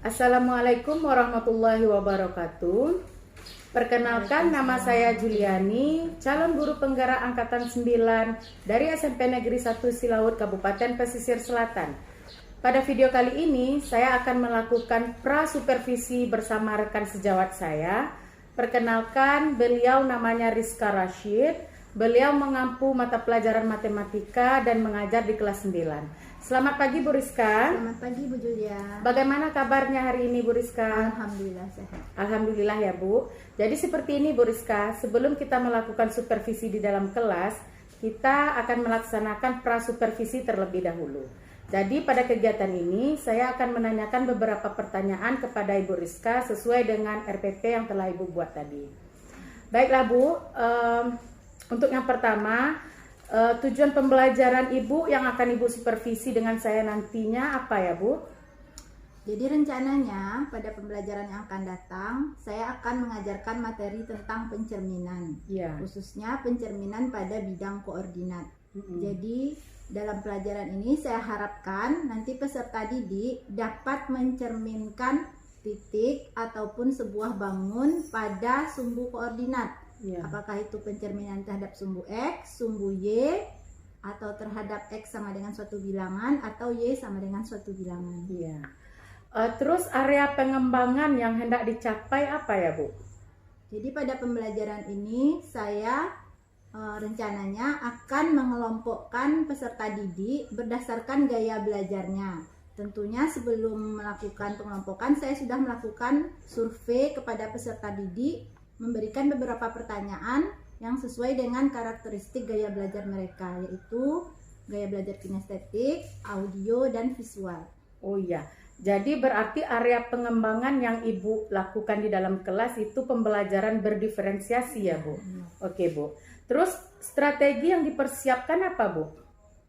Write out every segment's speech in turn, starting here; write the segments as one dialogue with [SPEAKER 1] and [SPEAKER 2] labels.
[SPEAKER 1] Assalamualaikum warahmatullahi wabarakatuh. Perkenalkan, nama saya Juliani, calon guru penggerak angkatan 9 dari SMP Negeri 1 Silaut, Kabupaten Pesisir Selatan. Pada video kali ini, saya akan melakukan pra-supervisi bersama rekan sejawat saya. Perkenalkan, beliau namanya Rizka Rashid. Beliau mengampu mata pelajaran matematika dan mengajar di kelas 9. Selamat pagi Bu Rizka.
[SPEAKER 2] Selamat pagi Bu Julia.
[SPEAKER 1] Bagaimana kabarnya hari ini Bu Rizka?
[SPEAKER 2] Alhamdulillah sehat.
[SPEAKER 1] Alhamdulillah ya Bu. Jadi seperti ini Bu Rizka, sebelum kita melakukan supervisi di dalam kelas, kita akan melaksanakan pra-supervisi terlebih dahulu. Jadi pada kegiatan ini saya akan menanyakan beberapa pertanyaan kepada Ibu Rizka sesuai dengan RPP yang telah Ibu buat tadi. Baiklah Bu, untuk yang pertama, tujuan pembelajaran Ibu yang akan Ibu supervisi dengan saya nantinya apa ya Bu?
[SPEAKER 2] Jadi rencananya pada pembelajaran yang akan datang, saya akan mengajarkan materi tentang pencerminan, khususnya pencerminan pada bidang koordinat. Jadi dalam pelajaran ini saya harapkan nanti peserta didik dapat mencerminkan titik ataupun sebuah bangun pada sumbu koordinat. Apakah itu pencerminan terhadap sumbu X, sumbu Y, atau terhadap X sama dengan suatu bilangan, atau Y sama dengan suatu bilangan.
[SPEAKER 1] Terus area pengembangan yang hendak dicapai apa ya Bu?
[SPEAKER 2] Jadi pada pembelajaran ini saya rencananya akan mengelompokkan peserta didik berdasarkan gaya belajarnya. Tentunya sebelum melakukan pengelompokan saya sudah melakukan survei kepada peserta didik, memberikan beberapa pertanyaan yang sesuai dengan karakteristik gaya belajar mereka, yaitu gaya belajar kinestetik, audio, dan visual.
[SPEAKER 1] Oh iya, jadi berarti area pengembangan yang Ibu lakukan di dalam kelas itu pembelajaran berdiferensiasi ya Bu? Oke Bu. Terus strategi yang dipersiapkan apa Bu?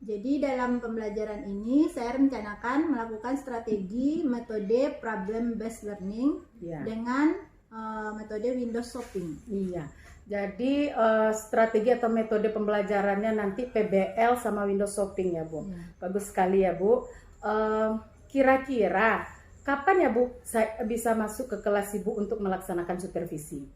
[SPEAKER 2] Jadi dalam pembelajaran ini saya rencanakan melakukan strategi metode problem based learning dengan metode window shopping.
[SPEAKER 1] Jadi strategi atau metode pembelajarannya nanti PBL sama window shopping ya Bu. Bagus sekali ya Bu. Kira-kira kapan ya Bu saya bisa masuk ke kelas Ibu untuk melaksanakan supervisi?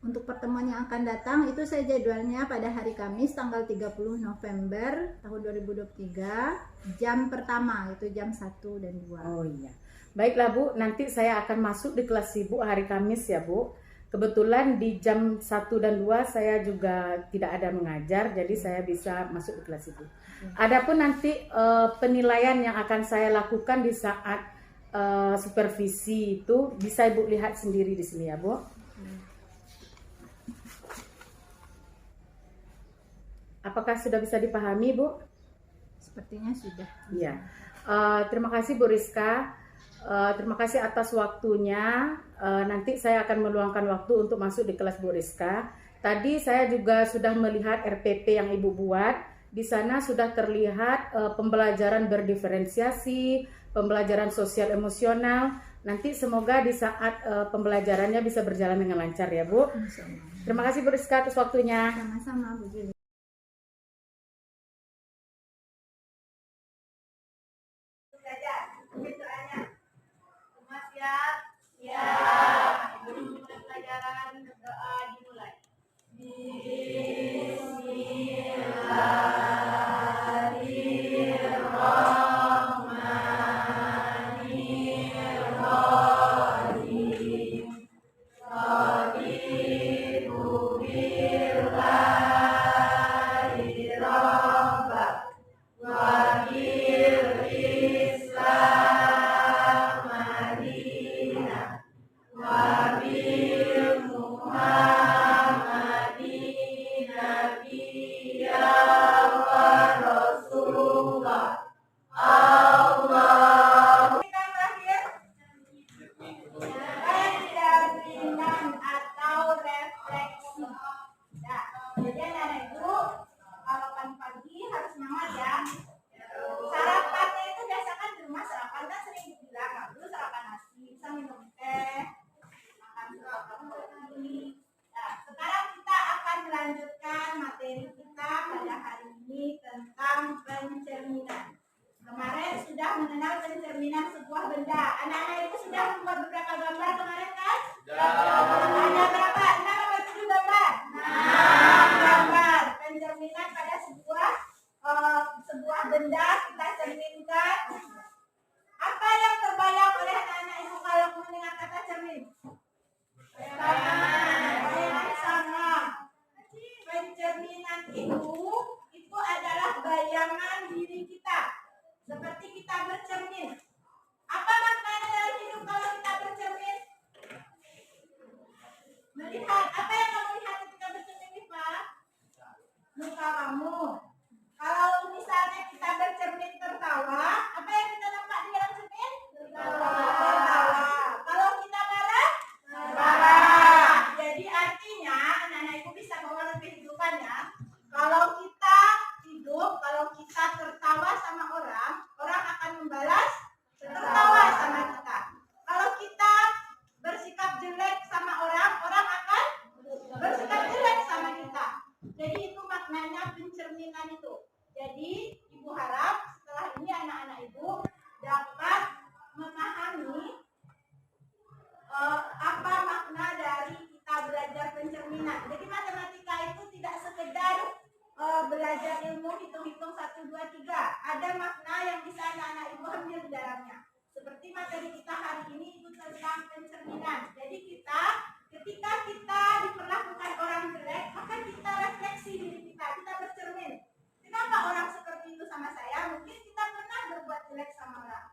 [SPEAKER 2] Untuk pertemuan yang akan datang itu saya jadwalnya pada hari Kamis tanggal 30 November tahun 2023, jam pertama itu jam 1 dan 2.
[SPEAKER 1] Oh iya. Baiklah Bu, nanti saya akan masuk di kelas Ibu hari Kamis ya Bu. Kebetulan di jam 1 dan 2 saya juga tidak ada mengajar, jadi saya bisa masuk di kelas Ibu. Adapun nanti penilaian yang akan saya lakukan di saat supervisi itu bisa Ibu lihat sendiri di sini ya Bu. Apakah sudah bisa dipahami Bu?
[SPEAKER 2] Sepertinya sudah.
[SPEAKER 1] Iya. Terima kasih Bu Rizka. Terima kasih atas waktunya. Nanti saya akan meluangkan waktu untuk masuk di kelas Bu Rizka. Tadi saya juga sudah melihat RPP yang Ibu buat. Di sana sudah terlihat pembelajaran berdiferensiasi, pembelajaran sosial emosional. Nanti semoga di saat pembelajarannya bisa berjalan dengan lancar ya Bu. Terima kasih Bu Rizka atas waktunya.
[SPEAKER 2] Sama-sama Bu Julia.
[SPEAKER 3] Pelajaran berdoa dimulai. Jadi anak-anak itu kalau pagi-pagi harus semangat ya. sebuah benda. Anak-anak itu sudah membuat beberapa gambar kemarin kan? Ada berapa? 6 atau 7 gambar? 6 gambar. Pencerminan pada sebuah benda kita cerminkan. Apa yang terbayang oleh anak-anak itu kalau mendengar kata cermin? Sama. Pencerminan itu adalah bayangan diri kita. Seperti kita bercermin. Apa maknanya dalam hidup kalau kita bercermin? Melihat. Apa yang kamu lihat ketika bercermin, Pak? Muka kamu. Kalau misalnya kita bercermin tertawa, apa yang kita nampak di dalam cermin? Tertawa. Kalau kita marah? Marah. Jadi artinya anak-anak itu bisa mengerti kehidupannya. Kalau kita hidup, kalau kita tertawa sama orang, orang akan membalas tertawa sama kita. Kalau kita bersikap jelek sama orang, orang akan bersikap jelek sama kita. Jadi itu maknanya pencerminan itu. Jadi Ibu harap setelah ini anak-anak Ibu dapat memahami apa makna dari kita belajar pencerminan. Jadi matematika itu tidak sekedar belajar ilmu hitung-hitung 1, 2, 3. Ada makna yang bisa anak-anak Ibu ambil di dalamnya. Seperti materi kita hari ini itu tentang pencerminan. Jadi ketika kita diperlakukan orang jelek, maka kita refleksi diri kita bercermin. Kenapa orang seperti itu sama saya? Mungkin kita pernah berbuat jelek sama orang.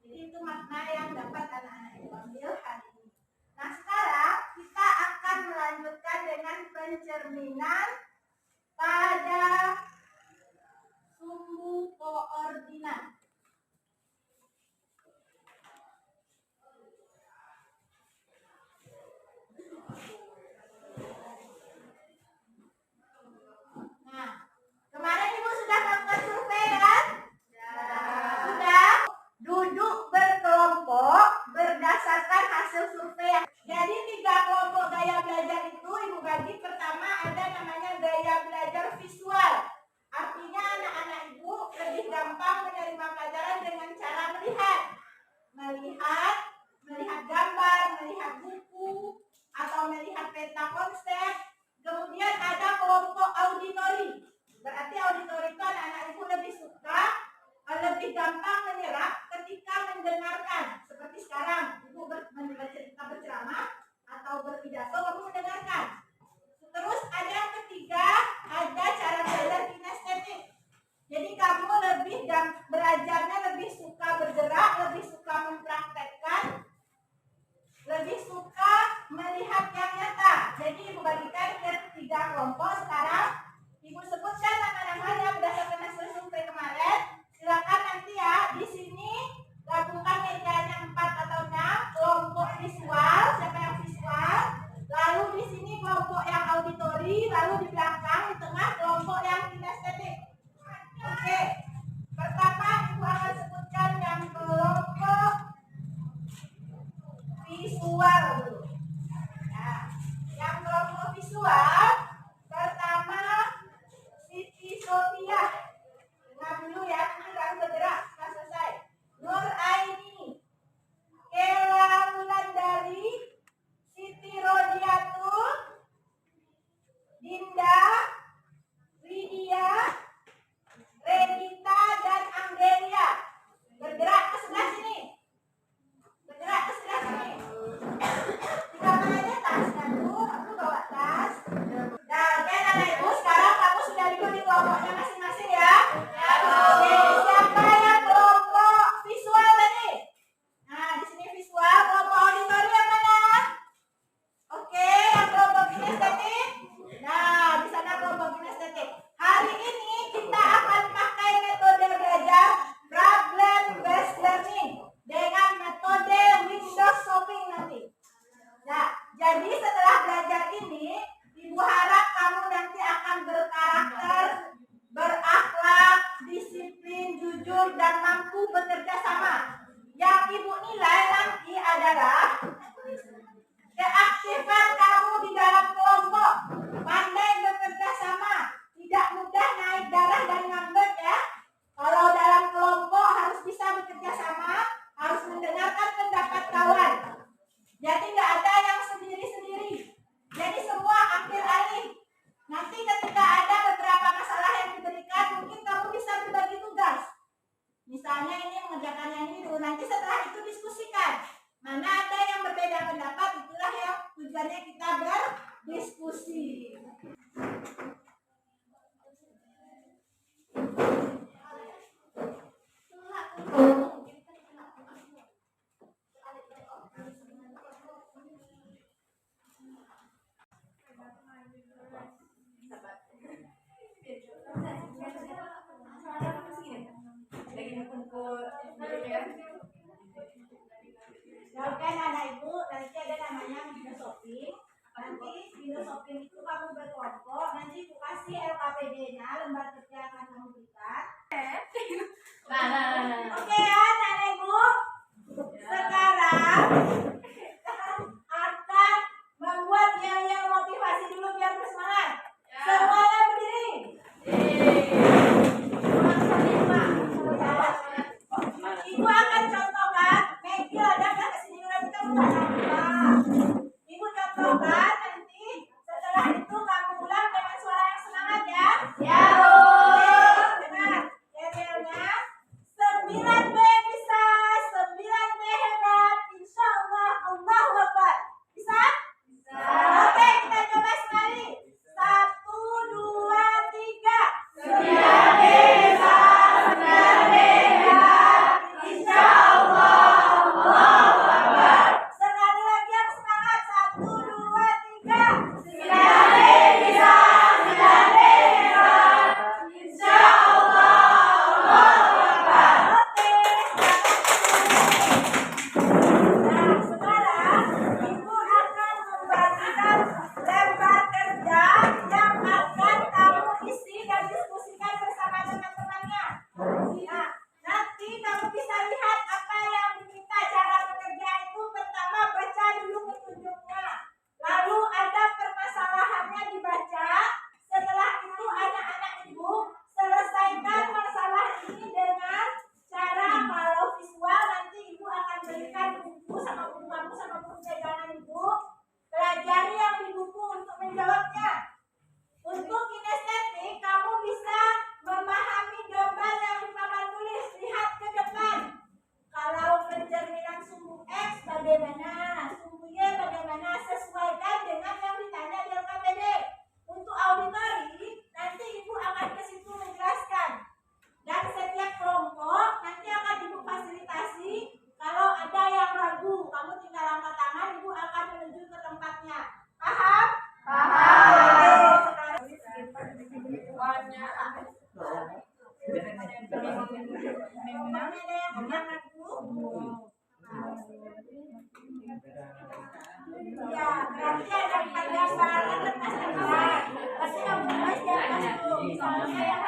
[SPEAKER 3] Jadi itu makna yang dapat anak-anak Ibu ambil hari ini. Nah, sekarang kita akan melanjutkan dengan pencerminan pada sumbu koordinat. Nah, kemarin Ibu sudah melakukan survei kan? Sudah. Duduk berkelompok berdasarkan hasil survei. Jadi 3 kelompok gaya belajar itu Ibu bagi. Pertama ada namanya gaya belajar visual. Artinya anak-anak Ibu lebih gampang menerima pelajaran dengan cara melihat. Melihat gambar, melihat buku, atau melihat peta konsep. Kemudian ada kelompok auditori. Berarti auditori itu anak-anak Ibu lebih suka, lebih gampang menyerap ketika mendengarkan. Seperti sekarang, Ibu bercerita berceramah atau berpidato, kamu mendengarkan. Terus ada yang ketiga, ada cara belajar kinestetik. Jadi kamu belajarnya lebih suka bergerak, lebih suka mempraktekkan, lebih suka melihat yang nyata. Jadi Ibu bagikan ke 3 kelompok. Sekarang Ibu sebutkan nama-namanya berdasarkan hasil survei kemarin. Silakan nanti ya di sini gabungkan mejanya 4 atau 6. Kelompok visual, siapa yang visual? Lalu di sini kelompok yang auditori, lalu di belakang di tengah kelompok yang kinestetik. Oke. Pertama Ibu akan sebutkan yang kelompok visual dulu. Nah, yang kelompok visual pertama Siti Sophia. Dengar dulu ya, nanti baru bergerak setelah selesai. Nur Aini, Kela Wulandari, Siti Rodiatul, Dinda, Lydia, Renita, dan Anggelia. Bergerak ke sebelah sini. Bergerak ke sebelah sini. Tiga tangannya tasnya dulu, aku bawa tas. Nah, oke anak Ibu, sekarang kamu sudah duduk di kelompoknya masing-masing ya. Oke, siapa yang kelompok visual tadi? Nah, di sini visual, kelompok auditori yang mana? Oke, yang kelompok kinestetik. Nah, di sana kelompok kinestetik. Hari ini kita akan pakai metode belajar problem based learning dengan metode Windows shopping nanti. Nah, jadi setelah belajar ini, Ibu harap kamu nanti akan berkarakter, berakhlak, disiplin, jujur, dan mampu bekerja sama. Yang Ibu nilai nanti adalah keaktifan kamu di dalam kelompok, pandai bekerja sama, tidak mudah naik darah dan ngambek ya. Kalau dalam kelompok harus bisa bekerja sama, harus mendengar mengerjakan yang itu. Nanti setelah itu diskusikan. Mana ada yang berbeda pendapat, itulah yang tujuannya kita berdiskusi. Oke anak ibu, nanti ada namanya window shopping. Nanti window shopping itu kamu berkelompok. Nanti ibu kasih LKPD-nya, lembar kerja akan kamu berikan. Oke ya anak ibu. Sekarang akan membuat yang motivasi dulu biar bersemangat. Semuanya berdiri. Ibu akan contohkan. Maggie ada nggak kesini kita bukan apa. Ibu contohkan nanti. Setelah itu kamu ulang dengan suara yang semangat ya. Ya. Dengar. Yelnya 9B bisa, 9B hebat. Insya Allah, Allahu Akbar. Bisa? Bisa. Oke, kita coba sekali. 1, 2, 3. 9B bisa, 9B hebat. Insya Allah, Allahu Akbar. Sekali lagi yang semangat. 1, 2, 3. 9B bisa, 9B hebat. Insya Allah, Allahu Akbar. Oke. Nah, sekarang ibu akan membagikan lembar kerja yang akan kamu isi dan diskusikan bersama teman-temannya. Nah, nanti kamu bisa lihat apa yang diminta cara bekerja itu. Pertama, baca dulu petunjuknya. Lalu ada permasalahannya dibaca. Setelah itu anak-anak ibu selesaikan masalah ini dengan cara kalau visual nanti ibu akan berikan buku sama buku kamu sama buku pegangan ibu. Pelajari yang di buku untuk menjawabnya. Untuk kinestetik kamu bisa memahami gambar yang di papan tulis. Lihat ke depan. Kalau pencerminan sumbu X bagaimana, sumbu Y bagaimana, sesuaikan dengan yang ditanya di LKPD. Untuk auditori nanti ibu akan ke situ menjelaskan. Dan setiap kelompok nanti akan ibu fasilitasi. Kalau ada yang ragu, kamu tinggal angkat tangan, ibu akan menuju ke tempatnya. Paham? Paham. Ya, berarti ada 14 barangan lepas-lepas. Pasti kamu lepas ya, lepas dulu. Misalnya yang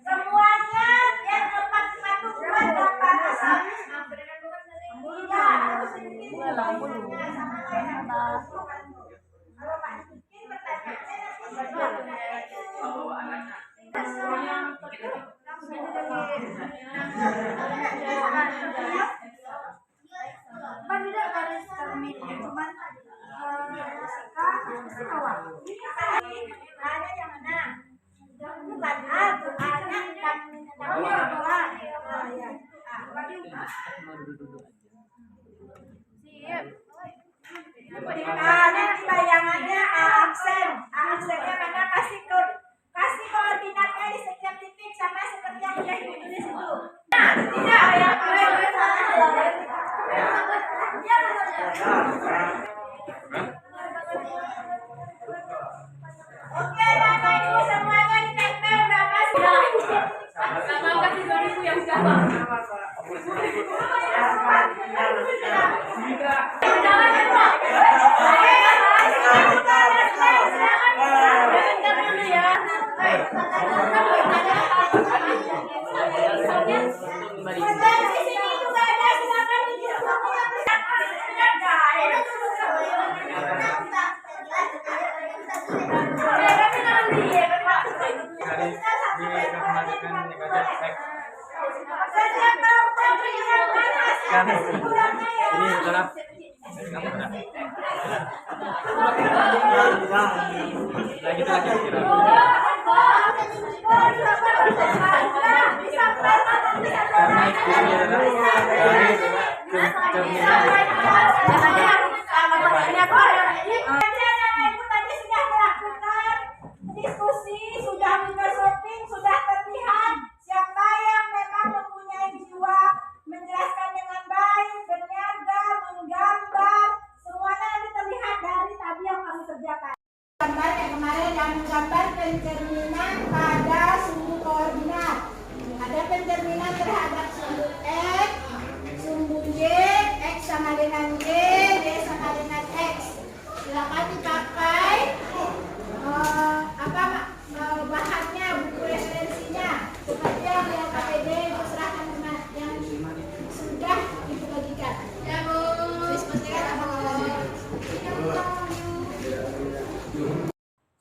[SPEAKER 3] semuanya yang tempat sepatu buat gambar asal. Iya, harus bikin tulisannya sama kayak kalau Pak bikin pertanyaannya nanti tidak garis cerminnya, cuman ada yang mana? Bukan ada nanti bayangannya aksennya mana kasih koordinatnya di setiap titik sama seperti yang udah ditulis itu. Nah, tidak ya. Oke, Bapak Ibu semuanya ditempel berapa sih? Sama kasih 2000 yang siapa?
[SPEAKER 4] Ini adalah
[SPEAKER 3] Ibu tadi sudah melakukan diskusi, sudah window shopping, sudah terlihat siapa yang memang mempunyai jiwa menjelaskan dengan baik, berniaga, menggambar, semuanya nanti terlihat dari tadi yang kami kerjakan. Gambar yang kemarin yang menggambar pencerminan pada sumbu koordinat. Ada pencerminan terhadap sumbu X, sumbu Y, X sama dengan Y sama dengan X. Silakan dipakai bahannya, buku referensinya seperti yang KPD itu serahkan yang sudah ibu bagikan. Ya Bu.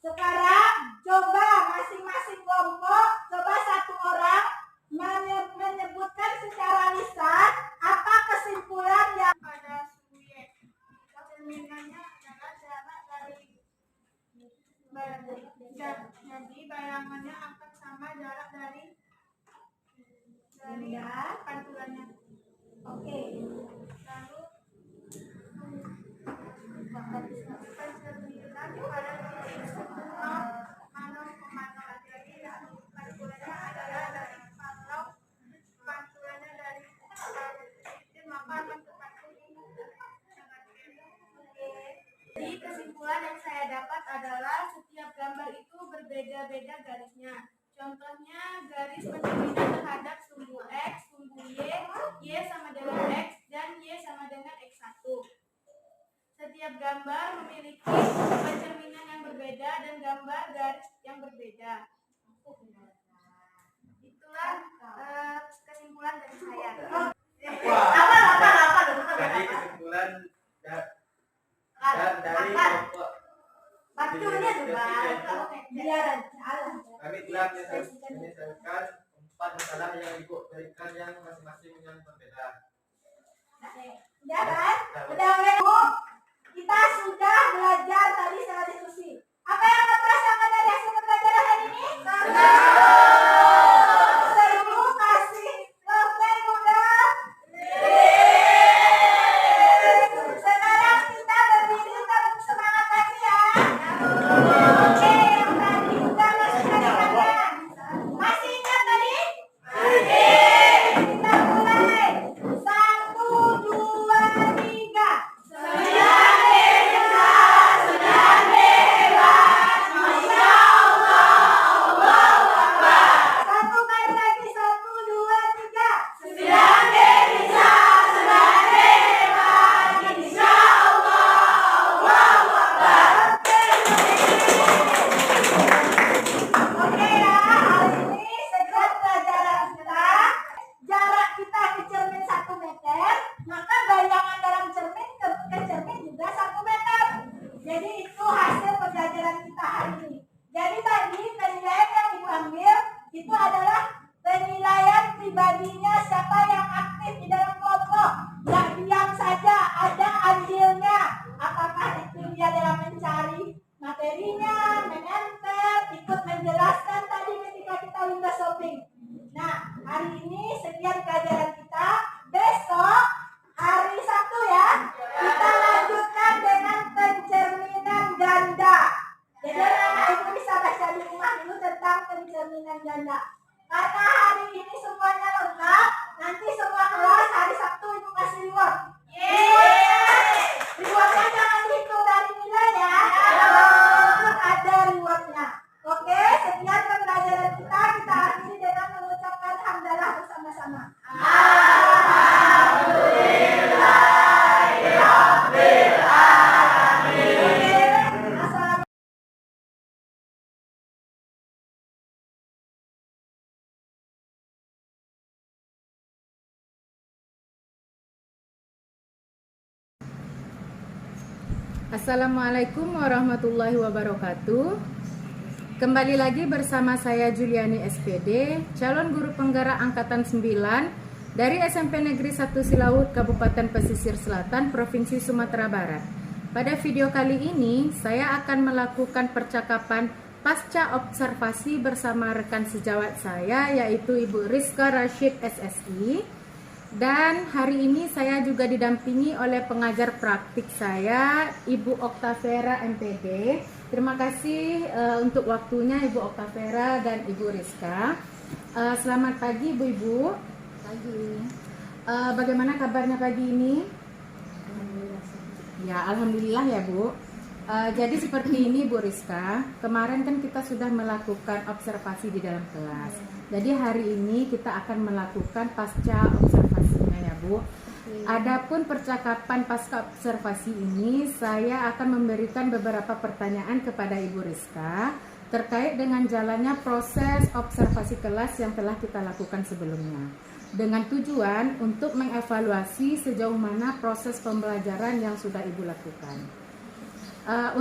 [SPEAKER 3] Sekarang coba masing-masing kelompok, coba satu orang menyebutkan secara lisan apa kesimpulan yang pada subjek. Cerminannya adalah jarak dari jadi bayangannya akan sama jarak dari pantulannya. Oke. Lalu pencerminan pada pemantauan. Jadi pantulannya adalah dari pantulannya dari maka akan terpantul. Jadi kesimpulan yang saya dapat adalah setiap gambar itu berbeda-beda garisnya. Contohnya garis pencerminan terhadap sumbu X, sumbu Y sama dengan X, dan Y sama dengan X1. Setiap gambar memiliki pencerminan yang berbeda dan gambar garis yang berbeda. Itulah kesimpulan dari saya.
[SPEAKER 4] Jadi kesimpulan dan dari kelompok kami telah menyelesaikan 4 masalah yang ibu berikan yang masing-masing yang berbeda.
[SPEAKER 3] Ya kan? Udah Bu, kita sudah belajar tadi secara diskusi. Apa yang kamu rasakan dari hasil pembelajaran hari ini? Seru, kasih lovely muda. Sekarang kita berdiri untuk semangat lagi ya. Oke, yang tadi sudah masuk kalian. Masih ingat tadi? Kita mulai. 1, 2, 3. Satu kali lagi, 1, 2, 3. Oke ya, hari ini sekian pelajaran kita. Jarak kita ke cermin 1 meter, maka bayangan dalam cermin ke cermin juga 1 meter. Jadi itu hasil pembelajaran kita hari ini. Jadi tadi penilaian yang Ibu ambil itu adalah penilaian pribadinya siapa yang aktif di dalam kelompok. Nggak diam saja, ada andilnya. Apakah itu dia dalam mencari materinya, menempel, ikut menjelaskan tadi ketika kita window shopping. Nah, hari ini sekian pelajaran kita. Besok hari Sabtu ya, kita lanjutkan dengan pencerminan ganda. Jadi anak ibu bisa baca di rumah dulu tentang pencerminan ganda. Karena hari ini semuanya lengkap, nanti semua kelas hari Sabtu ibu kasih reward. Rewardnya jangan dihitung dari nilai ya. Ada rewardnya. Oke, sekian pembelajaran kita. Kita akhiri dengan mengucapkan hamdalah bersama-sama.
[SPEAKER 1] Assalamualaikum warahmatullahi wabarakatuh. Kembali lagi bersama saya Juliani SPD, calon guru penggerak angkatan 9 dari SMP Negeri 1 Silaut, Kabupaten Pesisir Selatan, Provinsi Sumatera Barat. Pada video kali ini, saya akan melakukan percakapan pasca observasi bersama rekan sejawat saya, yaitu Ibu Rizka Rashid SSI. Dan hari ini saya juga didampingi oleh pengajar praktik saya, Ibu Oktavera MPD. Terima kasih untuk waktunya Ibu Oktavera dan Ibu Rizka. Selamat pagi Ibu-Ibu.
[SPEAKER 2] Pagi.
[SPEAKER 1] Bagaimana kabarnya pagi ini? Ya, alhamdulillah ya Bu. Jadi seperti ini Bu Rizka, kemarin kan kita sudah melakukan observasi di dalam kelas. Jadi hari ini kita akan melakukan pasca observasinya ya Bu. Adapun percakapan pasca observasi ini, saya akan memberikan beberapa pertanyaan kepada Ibu Rizka terkait dengan jalannya proses observasi kelas yang telah kita lakukan sebelumnya, dengan tujuan untuk mengevaluasi sejauh mana proses pembelajaran yang sudah Ibu lakukan.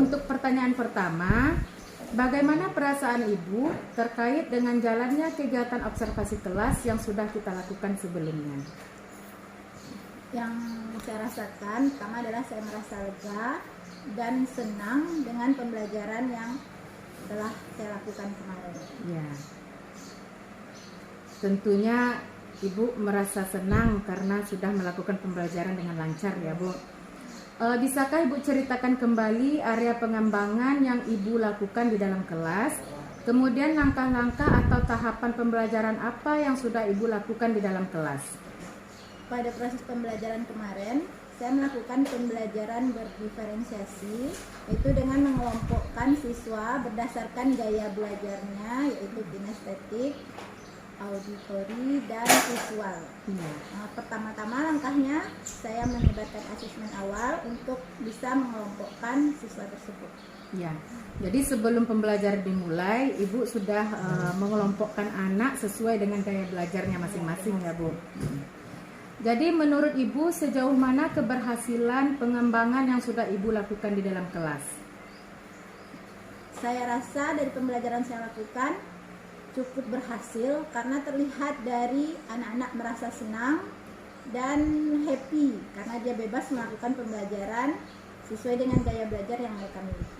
[SPEAKER 1] Untuk pertanyaan pertama, bagaimana perasaan Ibu terkait dengan jalannya kegiatan observasi kelas yang sudah kita lakukan sebelumnya?
[SPEAKER 2] Yang saya rasakan pertama adalah saya merasa lega dan senang dengan pembelajaran yang telah saya lakukan kemarin.
[SPEAKER 1] Ya, tentunya Ibu merasa senang karena sudah melakukan pembelajaran dengan lancar ya Bu. Bisakah Ibu ceritakan kembali area pengembangan yang Ibu lakukan di dalam kelas? Kemudian langkah-langkah atau tahapan pembelajaran apa yang sudah Ibu lakukan di dalam kelas?
[SPEAKER 2] Pada proses pembelajaran kemarin, saya melakukan pembelajaran berdiferensiasi, yaitu dengan mengelompokkan siswa berdasarkan gaya belajarnya, yaitu kinestetik, auditori, dan visual. Pertama-tama langkahnya saya melibatkan asesmen awal untuk bisa mengelompokkan siswa tersebut.
[SPEAKER 1] Ya, jadi sebelum pembelajaran dimulai, Ibu sudah mengelompokkan anak sesuai dengan gaya belajarnya masing-masing ya Bu. Jadi menurut Ibu sejauh mana keberhasilan pengembangan yang sudah Ibu lakukan di dalam kelas?
[SPEAKER 2] Saya rasa dari pembelajaran saya lakukan cukup berhasil karena terlihat dari anak-anak merasa senang dan happy karena dia bebas melakukan pembelajaran sesuai dengan gaya belajar yang mereka miliki.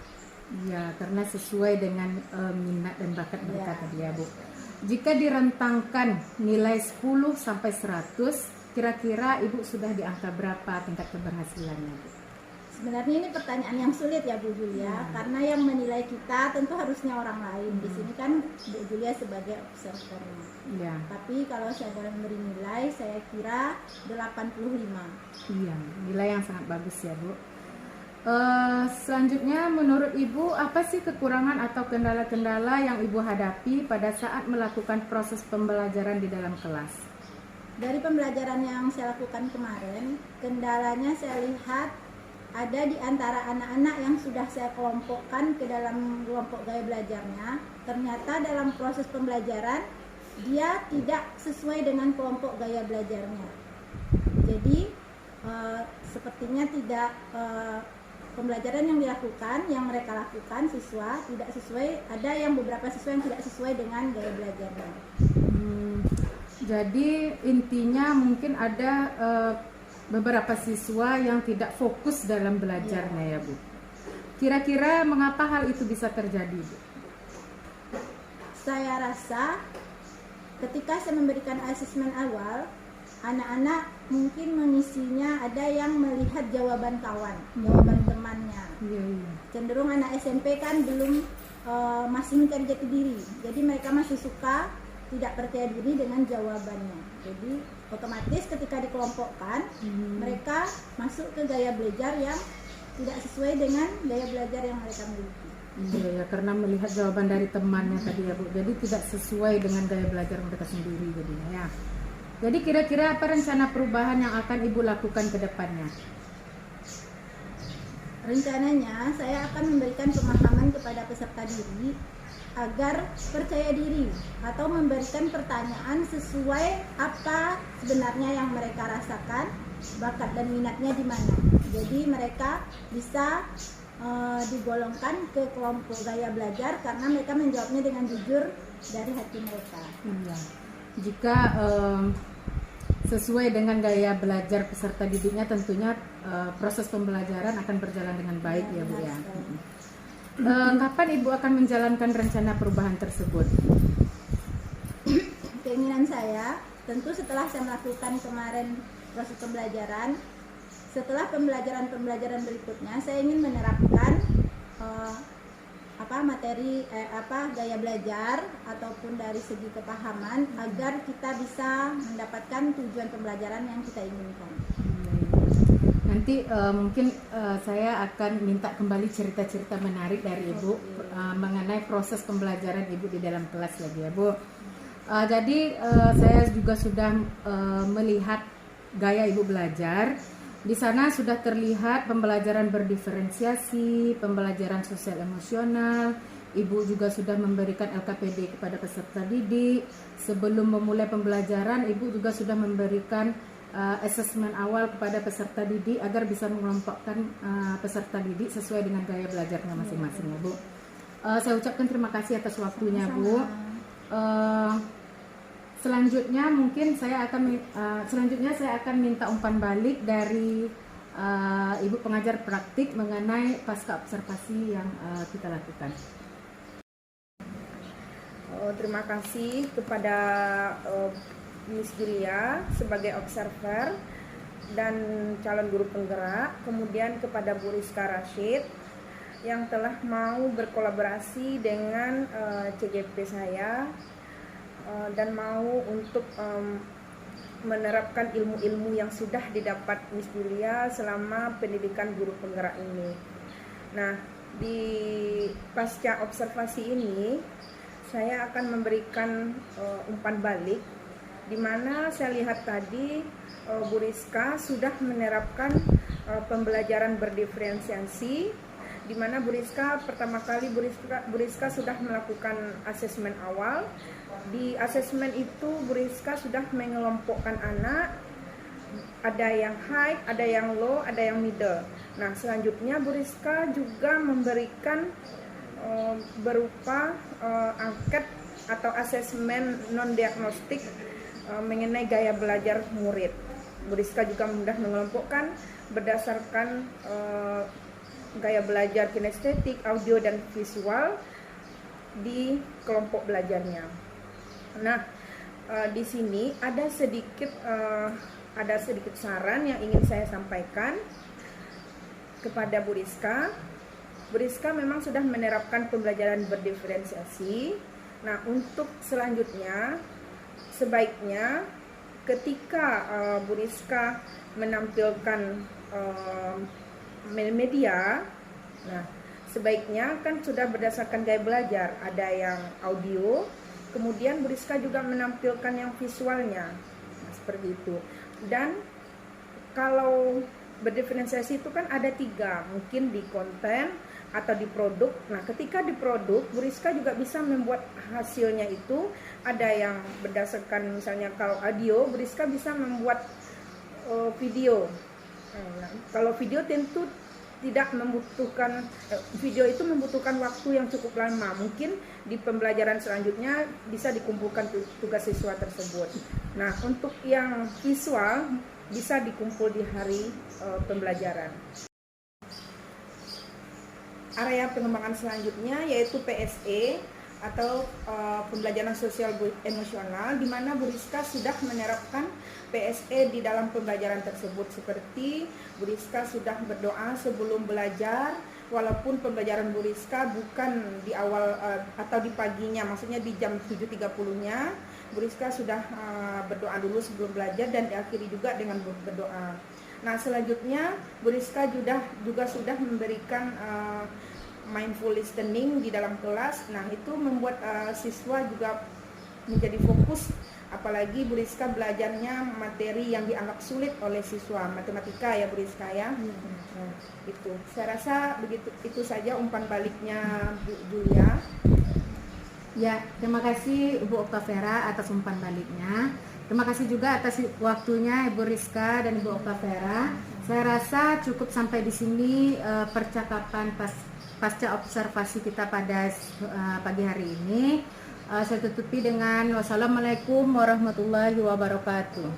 [SPEAKER 1] Ya, karena sesuai dengan minat dan bakat mereka tadi ya Bu. Jika direntangkan nilai 10 sampai 100, kira-kira Ibu sudah di angka berapa tingkat keberhasilannya Bu?
[SPEAKER 2] Sebenarnya ini pertanyaan yang sulit ya Bu Julia, karena yang menilai kita tentu harusnya orang lain. Di sini kan Bu Julia sebagai observernya.
[SPEAKER 1] Ya.
[SPEAKER 2] Tapi kalau saya boleh memberi nilai, saya kira 85.
[SPEAKER 1] Iya, nilai yang sangat bagus ya Bu. Selanjutnya menurut Ibu apa sih kekurangan atau kendala-kendala yang Ibu hadapi pada saat melakukan proses pembelajaran di dalam kelas?
[SPEAKER 2] Dari pembelajaran yang saya lakukan kemarin, kendalanya saya lihat ada di antara anak-anak yang sudah saya kelompokkan ke dalam kelompok gaya belajarnya, ternyata dalam proses pembelajaran dia tidak sesuai dengan kelompok gaya belajarnya. Jadi sepertinya tidak pembelajaran yang dilakukan, yang mereka lakukan siswa tidak sesuai, ada yang beberapa siswa yang tidak sesuai dengan gaya belajarnya.
[SPEAKER 1] Jadi intinya mungkin ada beberapa siswa yang tidak fokus dalam belajarnya ya Bu. Kira-kira mengapa hal itu bisa terjadi Bu?
[SPEAKER 2] Saya rasa ketika saya memberikan asesmen awal, anak-anak mungkin mengisinya ada yang melihat jawaban kawan, jawaban temannya. Cenderung anak SMP kan belum masih mencari jati diri, jadi mereka masih suka tidak percaya diri dengan jawabannya. Jadi otomatis ketika dikelompokkan, mereka masuk ke gaya belajar yang tidak sesuai dengan gaya belajar yang mereka miliki.
[SPEAKER 1] Iya ya, karena melihat jawaban dari temannya tadi ya Bu. Jadi tidak sesuai dengan gaya belajar mereka sendiri jadinya ya. Jadi kira-kira apa rencana perubahan yang akan Ibu lakukan ke depannya?
[SPEAKER 2] Rencananya saya akan memberikan pemahaman kepada peserta diri agar percaya diri atau memberikan pertanyaan sesuai apa sebenarnya yang mereka rasakan, bakat dan minatnya di mana. Jadi mereka bisa digolongkan ke kelompok gaya belajar karena mereka menjawabnya dengan jujur dari hati mereka.
[SPEAKER 1] Jika sesuai dengan gaya belajar peserta didiknya, tentunya proses pembelajaran akan berjalan dengan baik ya Bu ya. Kapan Ibu akan menjalankan rencana perubahan tersebut?
[SPEAKER 2] Keinginan saya tentu setelah saya melakukan kemarin proses pembelajaran, setelah pembelajaran berikutnya saya ingin menerapkan materi gaya belajar ataupun dari segi kepahaman agar kita bisa mendapatkan tujuan pembelajaran yang kita inginkan.
[SPEAKER 1] Nanti mungkin saya akan minta kembali cerita-cerita menarik dari Ibu mengenai proses pembelajaran Ibu di dalam kelas lagi ya Bu. Jadi saya juga sudah melihat gaya Ibu belajar. Di sana sudah terlihat pembelajaran berdiferensiasi, pembelajaran sosial emosional. Ibu juga sudah memberikan LKPD kepada peserta didik. Sebelum memulai pembelajaran, Ibu juga sudah memberikan asesmen awal kepada peserta didik agar bisa mengelompokkan peserta didik sesuai dengan gaya belajarnya masing-masing ya Bu. Saya ucapkan terima kasih atas waktunya Bu. Selanjutnya saya akan minta umpan balik dari Ibu pengajar praktik mengenai pasca observasi yang kita lakukan.
[SPEAKER 5] Terima kasih kepada Miss Julia sebagai observer dan calon guru penggerak, kemudian kepada Bu Rizka Rashid yang telah mau berkolaborasi dengan CGP saya dan mau untuk menerapkan ilmu-ilmu yang sudah didapat Miss Julia selama pendidikan guru penggerak ini. Nah, di pasca observasi ini saya akan memberikan umpan balik, di mana saya lihat tadi Bu Rizka sudah menerapkan pembelajaran berdiferensiasi, di mana Bu Rizka pertama kali Bu Rizka sudah melakukan asesmen awal. Di asesmen itu Bu Rizka sudah mengelompokkan anak, ada yang high, ada yang low, ada yang middle. Nah, selanjutnya Bu Rizka juga memberikan berupa angket atau asesmen non-diagnostik mengenai gaya belajar murid. Bu Rizka juga sudah mengelompokkan berdasarkan gaya belajar kinestetik, audio, dan visual di kelompok belajarnya. Nah, di sini ada sedikit saran yang ingin saya sampaikan kepada Bu Rizka. Bu Rizka memang sudah menerapkan pembelajaran berdiferensiasi. Nah, untuk selanjutnya sebaiknya ketika Bu Rizka menampilkan media, nah sebaiknya kan sudah berdasarkan gaya belajar, ada yang audio, kemudian Bu Rizka juga menampilkan yang visualnya, nah, seperti itu. Dan kalau berdiferensiasi itu kan ada 3, mungkin di konten atau di produk. Nah, ketika di produk, Bu Rizka juga bisa membuat hasilnya itu ada yang berdasarkan, misalnya kalau audio, Bu Rizka bisa membuat video. Nah, kalau video tentu tidak membutuhkan, video itu membutuhkan waktu yang cukup lama. Mungkin di pembelajaran selanjutnya bisa dikumpulkan tugas siswa tersebut. Nah, untuk yang visual bisa dikumpul di hari pembelajaran. Area pengembangan selanjutnya yaitu PSE atau pembelajaran sosial emosional, di mana Bu Rizka sudah menerapkan PSE di dalam pembelajaran tersebut, seperti Bu Rizka sudah berdoa sebelum belajar, walaupun pembelajaran Bu Rizka bukan di awal atau di paginya, maksudnya di jam 7.30-nya, Bu Rizka sudah berdoa dulu sebelum belajar dan diakhiri juga dengan berdoa. Nah, selanjutnya Bu Rizka juga sudah memberikan mindful listening di dalam kelas. Nah, itu membuat siswa juga menjadi fokus, apalagi Bu Rizka belajarnya materi yang dianggap sulit oleh siswa, matematika ya Bu Rizka ya. Nah, itu saya rasa begitu, itu saja umpan baliknya Bu Julia.
[SPEAKER 1] Ya, terima kasih Ibu Oktavera atas umpan baliknya. Terima kasih juga atas waktunya Ibu Rizka dan Ibu Oktavera. Saya rasa cukup sampai di sini percakapan pasca observasi kita pada pagi hari ini. Saya tutupi dengan wassalamualaikum warahmatullahi wabarakatuh.